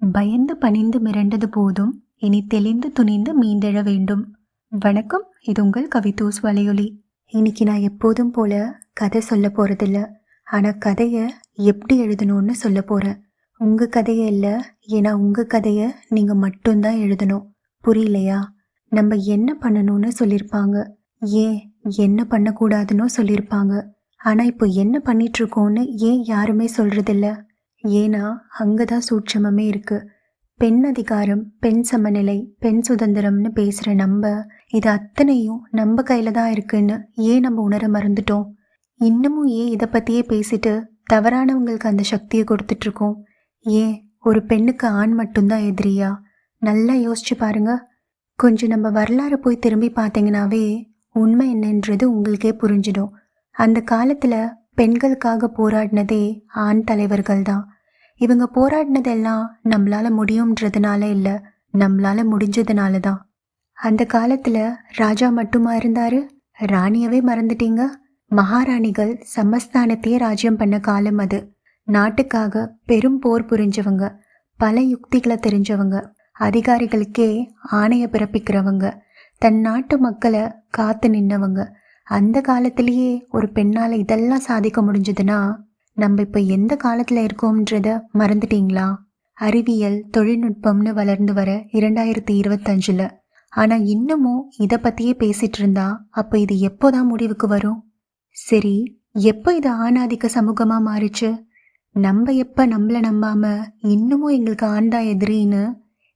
பயந்து பணிந்து மிரண்டது போதும், இனி தெளிந்து துணிந்து மீண்டெழ வேண்டும். வணக்கம், இது உங்கள் கவிதூஸ் வலையொலி. இன்னைக்கு நான் எப்போதும் போல கதை சொல்ல போறதில்ல. ஆனால் கதையை எப்படி எழுதணும்னு சொல்ல போறேன். உங்கள் கதையை இல்லை, ஏன்னா உங்கள் கதையை நீங்கள் மட்டும்தான் எழுதணும். புரியலையா? நம்ம என்ன பண்ணணும்னு சொல்லியிருப்பாங்க, ஏன் என்ன பண்ணக்கூடாதுன்னு சொல்லியிருப்பாங்க. ஆனால் இப்போ என்ன பண்ணிகிட்ருக்கோன்னு ஏன் யாருமே சொல்கிறதில்ல? ஏன்னா அங்கே தான் சூட்சமமே இருக்குது. பெண் அதிகாரம், பெண் சமநிலை, பெண் சுதந்திரம்னு பேசுகிற நம்ம இது அத்தனையும் நம்ம கையில் தான் இருக்குன்னு ஏன் நம்ம உணர மறந்துட்டோம்? இன்னமும் ஏன் இதை பற்றியே பேசிட்டு தவறானவங்களுக்கு அந்த சக்தியை கொடுத்துட்ருக்கோம்? ஏன் ஒரு பெண்ணுக்கு ஆண் மட்டும்தான் எதிரியா? நல்லா யோசிச்சு பாருங்க. கொஞ்சம் நம்ம வரலாறு போய் திரும்பி பார்த்தீங்கன்னாவே உண்மை என்னன்றது உங்களுக்கே புரிஞ்சிடும். அந்த காலத்தில் பெண்களுக்காக போராடினதே ஆண் தலைவர்கள் தான். இவங்க போராடினதெல்லாம் நம்மளால முடியும்ன்றதுனால இல்லை, நம்மளால முடிஞ்சதுனால தான். அந்த காலத்தில் ராஜா மட்டுமா இருந்தாரு? ராணியவே மறந்துட்டீங்க. மகாராணிகள் சமஸ்தானத்தையே ராஜ்யம் பண்ண காலம் அது. நாட்டுக்காக பெரும் போர் புரிஞ்சவங்க, பல யுக்திகளை தெரிஞ்சவங்க, அதிகாரிகளுக்கே ஆணைய பிறப்பிக்கிறவங்க, தன் நாட்டு மக்களை காத்து நின்னவங்க. அந்த காலத்திலேயே ஒரு பெண்ணால் இதெல்லாம் சாதிக்க முடிஞ்சதுன்னா நம்ம இப்போ எந்த காலத்தில் இருக்கோம்ன்றத மறந்துட்டீங்களா? அறிவியல் தொழில்நுட்பம்னு வளர்ந்து வர 2025. ஆனால் இன்னமும் இதை பற்றியே பேசிகிட்டு இருந்தா அப்போ இது எப்போதான் முடிவுக்கு வரும்? சரி, எப்போ இது ஆணாதிக்க சமூகமாக மாறிச்சு? நம்ம எப்போ நம்மளை நம்பாமல் இன்னமும் எங்களுக்கு ஆண் தான் எதிரின்னு,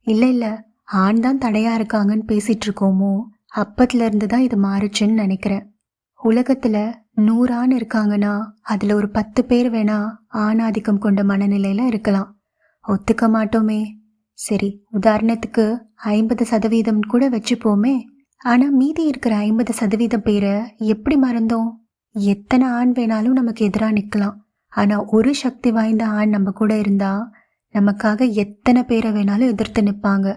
இல்லை ஆண் தான் தடையாக இருக்காங்கன்னு பேசிகிட்டு இருக்கோமோ அப்பத்துலேருந்து தான் இது மாறுச்சுன்னு நினைக்கிறேன். உலகத்தில் 100 ஆண் இருக்காங்கன்னா அதில் ஒரு 10 பேர் வேணா ஆணாதிக்கம் கொண்ட மனநிலையில் இருக்கலாம். ஒத்துக்க மாட்டோமே. சரி, உதாரணத்துக்கு 50% கூட வச்சுப்போமே. ஆனால் மீதி இருக்கிற 50% பேரை எப்படி மறந்தோம்? எத்தனை ஆண் வேணாலும் நமக்கு எதிராக நிற்கலாம். ஆனால் ஒரு சக்தி வாய்ந்த ஆண் நம்ம கூட இருந்தால் நமக்காக எத்தனை பேரை வேணாலும் எதிர்த்து நிற்பாங்க.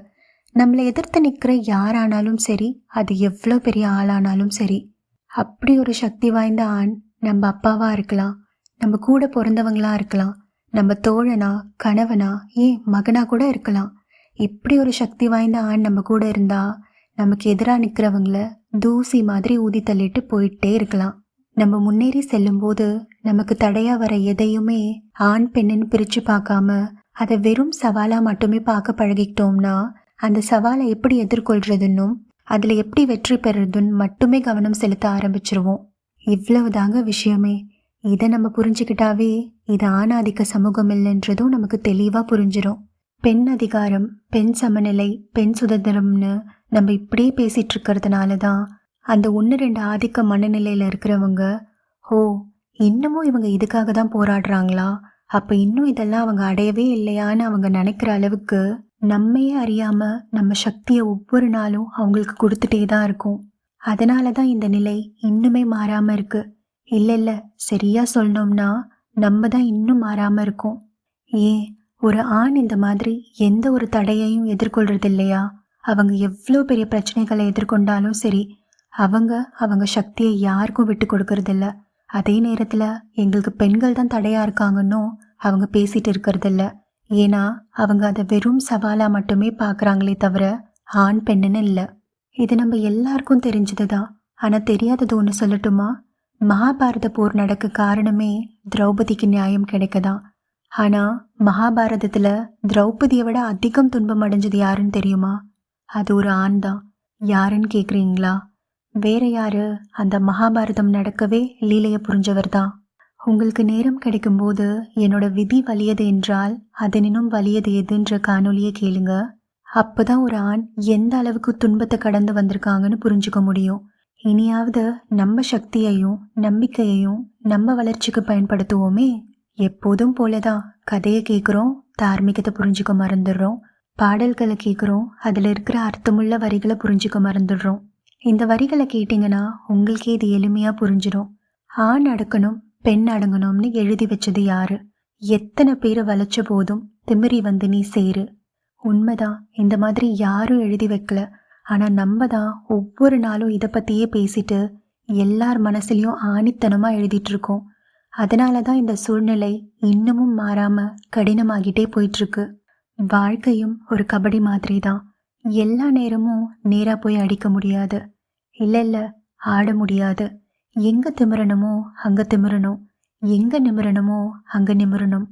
நம்மளை எதிர்த்து நிற்கிற யாரானாலும் சரி, அது எவ்வளோ பெரிய ஆளானாலும் சரி. அப்படி ஒரு சக்தி வாய்ந்த ஆண் நம்ம அப்பாவாக இருக்கலாம், நம்ம கூட பிறந்தவங்களா இருக்கலாம், நம்ம தோழனா, கணவனா, ஏன் மகனா கூட இருக்கலாம். இப்படி ஒரு சக்தி வாய்ந்த ஆண் நம்ம கூட இருந்தால் நமக்கு எதிராக நிற்கிறவங்கள தூசி மாதிரி ஊதி தள்ளிட்டு போயிட்டே இருக்கலாம். நம்ம முன்னேறி செல்லும்போது நமக்கு தடையாக வர எதையுமே ஆண் பெண்ணுன்னு பிரித்து பார்க்காம அதை வெறும் சவாலாக மட்டுமே பார்க்க பழகிக்கிட்டோம்னா அந்த சவாலை எப்படி எதிர்கொள்றதுன்னும் அதில் எப்படி வெற்றி பெறுறதுன்னு மட்டுமே கவனம் செலுத்த ஆரம்பிச்சிருவோம். இவ்வளவு தாங்க விஷயமே. இதை நம்ம புரிஞ்சுக்கிட்டாவே இது ஆணாதிக்க சமூகம் இல்லைன்றதும் நமக்கு தெளிவாக புரிஞ்சிடும். பெண் அதிகாரம், பெண் சமநிலை, பெண் சுதந்திரம்னு நம்ம இப்படியே பேசிகிட்டு இருக்கிறதுனால தான் அந்த 1-2 ஆதிக்க மனநிலையில் இருக்கிறவங்க, ஓ இன்னமும் இவங்க இதுக்காக தான் போராடுறாங்களா, அப்போ இன்னும் இதெல்லாம் அவங்க அடையவே இல்லையான்னு அவங்க நினைக்கிற அளவுக்கு நம்மையே அறியாமல் நம்ம சக்தியை ஒவ்வொரு நாளும் அவங்களுக்கு கொடுத்துட்டே தான் இருக்கும். அதனால தான் இந்த நிலை இன்னுமே மாறாமல் இருக்கு. இல்லை சரியாக சொல்லணும்னா நம்ம தான் இன்னும் மாறாமல் இருக்கோம். ஏன் ஒரு ஆண் இந்த மாதிரி எந்த ஒரு தடையையும் எதிர்கொள்றது இல்லையா? அவங்க எவ்வளோ பெரிய பிரச்சனைகளை எதிர்கொண்டாலும் சரி, அவங்க சக்தியை யாருக்கும் விட்டு கொடுக்கறதில்ல. அதே நேரத்தில் எங்களுக்கு பெண்கள் தான் தடையாக இருக்காங்கன்னு அவங்க பேசிகிட்டு இருக்கிறதில்ல. ஏன்னா அவங்க அதை வெறும் சவாலாக மட்டுமே பார்க்குறாங்களே தவிர ஆண் பெண்ணுன்னு இல்லை. இது நம்ம எல்லாருக்கும் தெரிஞ்சது தான். ஆனால் தெரியாதது ஒன்று சொல்லட்டுமா? மகாபாரத போர் நடக்க காரணமே திரௌபதிக்கு நியாயம் கிடைக்கதான். ஆனால் மகாபாரதத்தில் திரௌபதியை விட அதிகம் துன்பம் அடைஞ்சது யாருன்னு தெரியுமா? அது ஒரு ஆண் தான். யாருன்னு கேட்குறீங்களா? வேற யாரு? அந்த மகாபாரதம் நடக்கவே லீலையை புரிஞ்சவர் தான். உங்களுக்கு நேரம் கிடைக்கும்போது என்னோட விதி வலியது என்றால் அதனினும் வலியது எதுன்ற காணொலியை கேளுங்க. அப்போதான் ஒரு ஆண் எந்த அளவுக்கு துன்பத்தை கடந்து வந்திருக்காங்கன்னு புரிஞ்சுக்க முடியும். இனியாவது நம்ம சக்தியையும் நம்பிக்கையையும் நம்ம வளர்ச்சிக்கு பயன்படுத்துவோமே. எப்போதும் போலதான் கதையை கேட்குறோம், தார்மீகத்தை புரிஞ்சுக்க மறந்துடுறோம். பாடல்களை கேட்குறோம், அதில் இருக்கிற அர்த்தமுள்ள வரிகளை புரிஞ்சுக்க மறந்துடுறோம். இந்த வரிகளை கேட்டிங்கன்னா உங்களுக்கே இது எளிமையாக புரிஞ்சிடும். ஆண் அடக்கணும், பெண் அடங்கணும்னு எழுதி வச்சது யாரு? எத்தனை பேரை வளைச்ச போதும் திமிரி வந்து நீ சேரு. உண்மைதான், இந்த மாதிரி யாரும் எழுதி வைக்கல. ஆனால் நம்ம தான் ஒவ்வொரு நாளும் இதை பற்றியே பேசிட்டு எல்லார் மனசுலையும் ஆணித்தனமாக எழுதிட்டு இருக்கோம். அதனால தான் இந்த சூழ்நிலை இன்னமும் மாறாமல் கடினமாகிட்டே போயிட்டுருக்கு. வாழ்க்கையும் ஒரு கபடி மாதிரி தான். எல்லா நேரமும் நேரா போய் அடிக்க முடியாது. இல்ல ஆட முடியாது. எங்க திமிரணுமோ அங்க திமிரணும். எங்க நிமிரணுமோ அங்க நிமிரணும்.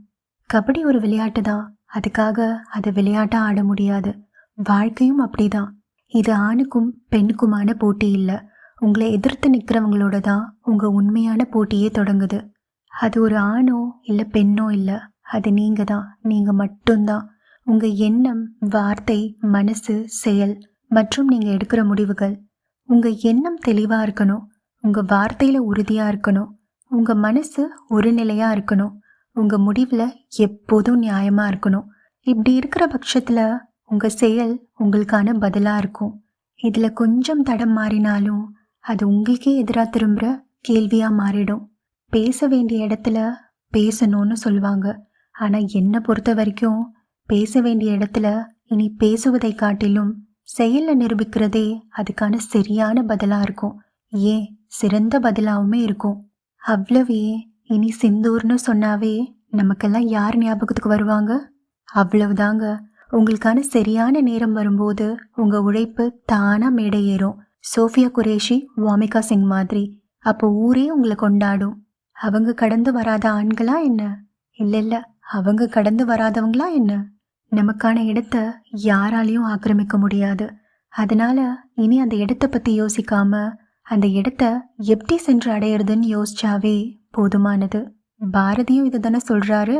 கபடி ஒரு விளையாட்டு தான். அதுக்காக அதை விளையாட்டா ஆட முடியாது. வாழ்க்கையும் அப்படிதான். இது ஆணுக்கும் பெண்ணுக்குமான போட்டி இல்லை. உங்களை எதிர்த்து நிற்கிறவங்களோட தான் உங்க உண்மையான போட்டியே தொடங்குது. அது ஒரு ஆணோ இல்லை பெண்ணோ இல்லை, அது நீங்க தான். நீங்க மட்டும்தான். உங்க எண்ணம், வார்த்தை, மனசு, செயல் மற்றும் நீங்க எடுக்கிற முடிவுகள். உங்க எண்ணம் தெளிவா இருக்கணும். உங்க வார்த்தையில உறுதியா இருக்கணும். உங்க மனசு ஒரு நிலையா இருக்கணும். உங்க முடிவுல எப்போதும் நியாயமா இருக்கணும். இப்படி இருக்கிற பட்சத்துல உங்க செயல் உங்களுக்கான பதிலா இருக்கும். இதுல கொஞ்சம் தடம் மாறினாலும் அது உங்களுக்கே எதிராக திரும்புற கேள்வியா மாறிடும். பேச வேண்டிய இடத்துல பேசணும்னு சொல்லுவாங்க. ஆனா என்னை பொறுத்த வரைக்கும் பேச வேண்டிய இடத்துல இனி பேசுவதை காட்டிலும் செயல்ல நிரூபிக்கிறதே அதுக்கான சரியான பதிலா இருக்கும். ஏன் சிறந்த பதிலாவுமே இருக்கும். அவ்வளவே. இனி சிந்தூர்னு சொன்னாவே நமக்கெல்லாம் யார் ஞாபகத்துக்கு வருவாங்க? அவ்வளவுதாங்க. உங்களுக்கான சரியான நேரம் வரும்போது உங்க உழைப்பு தானா மேடை ஏறும். சோஃபியா குரேஷி, வாமிகா சிங் மாதிரி. அப்போ ஊரே உங்களை கொண்டாடும். அவங்க கடந்து வராத ஆண்களா என்ன? இல்ல அவங்க கடந்து வராதவங்களா என்ன? நமக்கான இடத்த யாராலையும் ஆக்கிரமிக்க முடியாது. அதனால இனி அந்த இடத்த பத்தி யோசிக்காம அந்த இடத்த எப்படி சென்று அடையிறதுன்னு யோசிச்சாவே போதுமானது. பாரதியும் இதை தானே சொல்றாரு.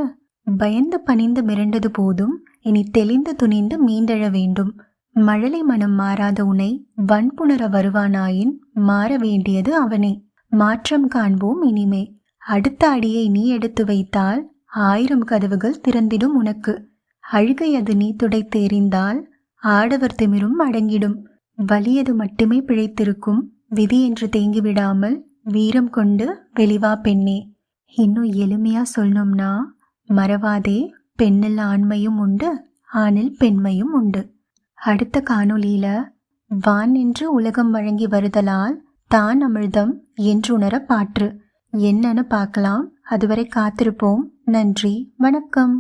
பயந்து பணிந்து மிரண்டது போதும், இனி தெளிந்து துணிந்து மீண்டெழ வேண்டும். மழலை மனம் மாறாத உனை வன்புணர வருவானாயின் மாற வேண்டியது அவனே. மாற்றம் காண்போம் இனிமே. அடுத்த அடியை நீ எடுத்து வைத்தால் 1000 கதவுகள் திறந்திடும் உனக்கு. அழுகை அது நீ துடைத்து எறிந்தால் ஆடவர் திமிரும் அடங்கிடும். வலியது மட்டுமே பிழைத்திருக்கும். விதி என்று தேங்கிவிடாமல் வீரம் கொண்டு வெளிவா பெண்ணே. இன்னும் எளிமையா சொல்லணும்னா, மறவாதே, பெண்ணில் ஆண்மையும் உண்டு, ஆணில் பெண்மையும் உண்டு. அடுத்த காணொளியில வான் என்று உலகம் வழங்கி வருதலால் தான் அமிர்தம் என்றுணர பாற்று என்னன்னு பார்க்கலாம். அதுவரை காத்திருப்போம். நன்றி, வணக்கம்.